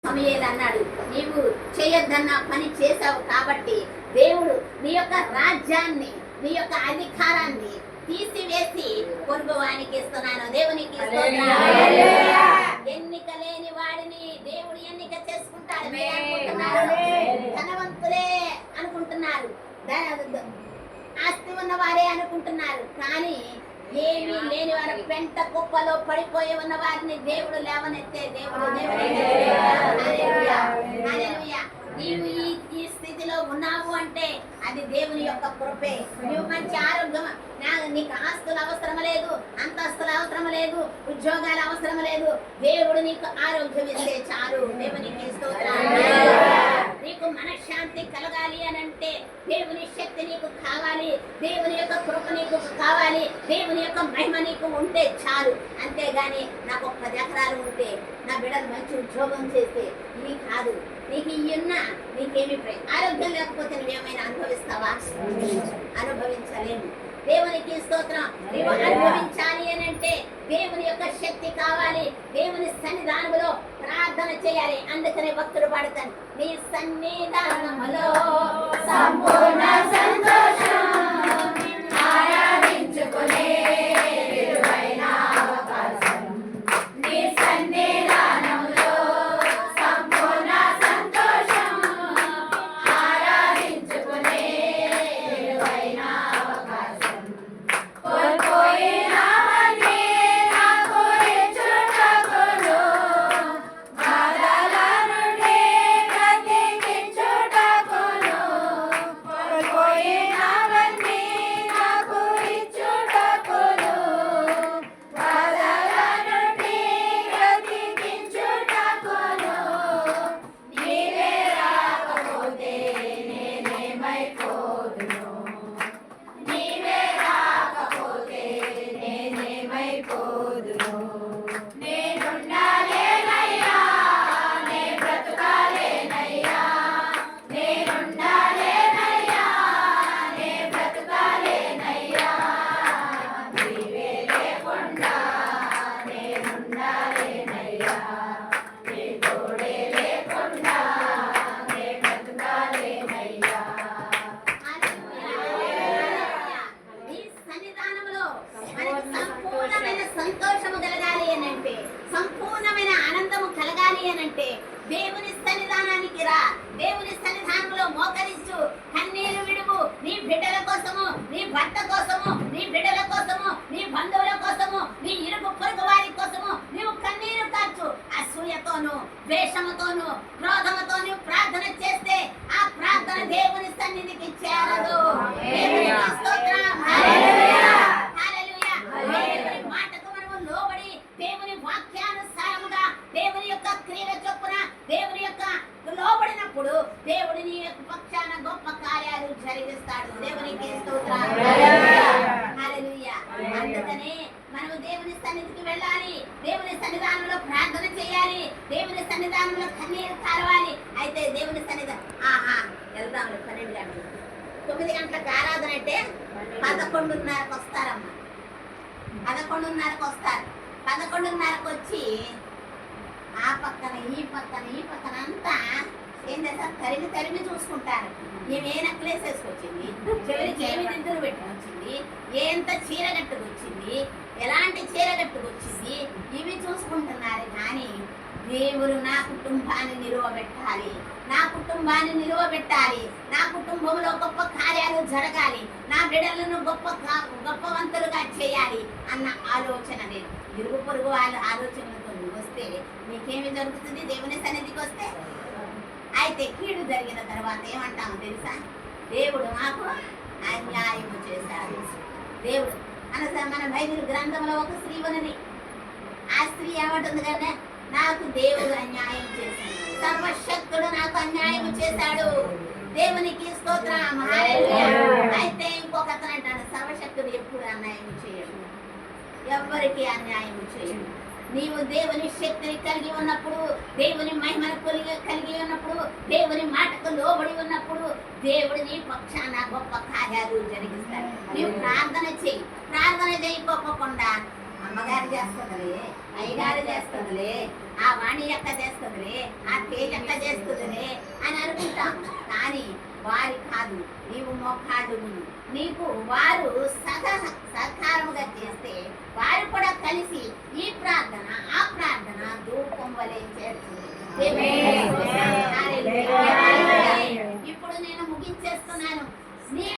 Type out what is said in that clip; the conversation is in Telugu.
సమూయేలు అన్నాడు, నీవు చేయొద్దన్న పని చేశావు కాబట్టి దేవుడు నీ యొక్క రాజ్యాన్ని, నీ యొక్క అధికారాన్ని తీసివేసి పొరుగు వానికి ఇస్తున్నాను. దేవునికి ఎన్నిక లేని వాడిని దేవుడు ఎన్నిక చేసుకుంటాడు. ధనవంతులే అనుకుంటున్నారు, ఆస్తి ఉన్న వారే అనుకుంటున్నారు, కానీ ఏమీ లేని వారు పెంట కుప్పలో పడిపోయి ఉన్న వారిని దేవుడు లేవనెత్తే దేవుడు. నీవు ఈ స్థితిలో ఉన్నావు అంటే అది దేవుని యొక్క కృపే. నువ్వు మంచి ఆరోగ్యం, నీకు ఆస్తులు అవసరం లేదు, అంతస్తులు అవసరం లేదు, ఉద్యోగాలు అవసరం లేదు, దేవుడు నీకు ఆరోగ్యం ఇస్తే చాలు. దేవునికి స్తోత్రం. నీకు మనశ్శాంతి కలగాలి అని అంటే దేవుని శక్తి నీకు కావాలి, దేవుని యొక్క కృప నీకు కావాలి, దేవుని యొక్క మహిమ నీకు ఉంటే చాలు. అంతేగాని నాకు 10 ఎకరాలు ఉంటే, నా బిడ్డలు మంచి ఉద్యోగం చేస్తే ఇవి కాదు. నీకు ఇన్నా నీకేమి ఆరోగ్యం లేకపోతే నువ్వేమైనా అనుభవిస్తావా? అనుభవించలేము. దేవునికి స్తోత్రం. నీవు అనుభవించాలి అని అంటే దేవుని యొక్క శక్తి కావాలి, దేవుని సన్నిధానములో ప్రార్థన చేయాలి. అందుకనే భక్తుడు పాడతాను, నీ సన్నిధానములో సంపూర్ణ సంతోషం ఆరాధించుకునే విలువైన అవకాశం. నీ సన్నిధానములో సంపూర్ణ సంతోషం ఆరాధించుకునే విలువైన అవకాశం. కోల్పోయినవన్నీ నాకు ఇచ్చుటకును, బాధల నుండి బ్రతికించుటకును. కోల్పోయినవన్నీ నాకు ఇచ్చుటకును, బాధల నుండి బ్రతికించుటకును. నీవే రాకపోతే నేనేమైపోదును, నీవే రాకపోతే నేనేమైపోదును. నేనుండాలేనయ్యా, నే బ్రతుకాలేనయ్యా, నేనుండాలేనయ్యా, నే బ్రతుకాలేనయ్యా. నీవే లేకుండా నేనుండాలేనయ్యా, నీ తోడే లేకుండా నే బ్రతుకాలేనయ్యా. ఈ సన్నిధానంలో మనకి సంపూర్ణమైన సంతోషము కలగాలి అనంటే, సంపూర్ణమైన ఆనందము కలగాలి అనంటే దేవుని సన్నిధానానికి రా. దేవుని సన్నిధానంలో మోకరించు, కన్నీరు విడువు. నీ బిడ్డల కోసము, నీ భర్త కోసము, నీ బిడ్డల కోసము, నీ బంధువుల కోసము, నీ ఇరుగు పొరుగు వారి కోసము నీవు కన్నీరు కార్చు. అసూయతోను, ద్వేషముతోను, క్రోధముతోను ప్రార్థన చేస్తే ఆ ప్రార్థన దేవుని సన్నిధికి చేరదు. దేవునికి స్తోత్రం. హల్లెలూయా, హల్లెలూయా. దేవుని మాటకు మనము లోబడి దేవుని వాక్యానుసారముగా దేవుని యొక్క క్రియల చొప్పున దేవుని యొక్క లోబడినప్పుడు దేవుడు నీ యొక్క పక్షాన గొప్ప కార్యాలు జరిగిస్తాడు. దేవునికి స్తోత్రం. హల్లెలూయా. అందుకనే మనము దేవుని సన్నిధికి వెళ్ళాలి, దేవుని సన్నిధానంలో ప్రార్థన చేయాలి, దేవుని సన్నిధానంలో కన్నీరు కారవాలి. అయితే దేవుని సన్నిధానం వెళ్దాం. 12 గంటలు, 9 గంటలకు ఆరాధన అంటే 11:30కు వస్తారమ్మా. 11:30కు వస్తారు. 11:30కు వచ్చి ఆ పక్కన ఈ పక్కన అంతా ఏం చేస్తారు, తరిమి చూసుకుంటారు. ఏమే నెక్లెస్ వేసుకొచ్చింది, చివరికి ఏమి దిద్దులు పెట్టుకొచ్చింది, ఎంత చీర కట్టుకొచ్చింది, ఎలాంటి చీర కట్టుకొచ్చింది, ఇవి చూసుకుంటున్నారు. కానీ దేవుడు నా కుటుంబాన్ని నిలువబెట్టాలి, నా కుటుంబాన్ని నిలువబెట్టాలి, నా కుటుంబంలో గొప్ప కార్యాలు జరగాలి, నా బిడ్డలను గొప్పవంతులుగా చేయాలి అన్న ఆలోచన లేదు. ఇరుగు పొరుగు వాళ్ళ ఆలోచనలతో నువ్వు వస్తే నీకేమి జరుగుతుంది? దేవుని సన్నిధికి వస్తే అయితే కీడు జరిగిన తర్వాత ఏమంటాము తెలుసా? దేవుడు మాకు అన్యాయము చేశాడు. దేవుడు మన బైబిల్ గ్రంథంలో ఒక స్త్రీ ఉన్నది. ఆ స్త్రీ ఏమంటుంది కానీ, నాకు దేవుడు అన్యాయం చేశాడు, సర్వశక్తుడు నాకు అన్యాయం చేశాడు. దేవునికి స్తోత్రం. హల్లెలూయా. అయితే ఇంకొక అతను అంటాడు, సర్వశక్తుడు ఎప్పుడు అన్యాయం చేయడు, ఎవ్వరికి అన్యాయం చేయడు. నీవు దేవుని శక్తిని కలిగి ఉన్నప్పుడు, దేవుని మహిమను కలిగి ఉన్నప్పుడు, దేవుని మాటకు లోబడి ఉన్నప్పుడు దేవుడు నీ పక్షాన గొప్ప కార్యాలు జరిగిస్తాడు. నీవు ప్రార్థన చేయకోకుండా అమ్మగారు చేస్తుందిలే, అయ్యగారు చేస్తుందిలే, ఆ వాణి అక్క చేస్తుందిలే, ఆ తేజక్క చేస్తుందిలే అని అనుకుంటాం. కానీ వారి కాదు, నీవు మొక్కాడు నీకు వారు సహకారముగా చేస్తే వారు కూడా కలిసి ఈ ప్రార్థన ఆ ప్రార్థన ధూపం వలె చేస్తుంది.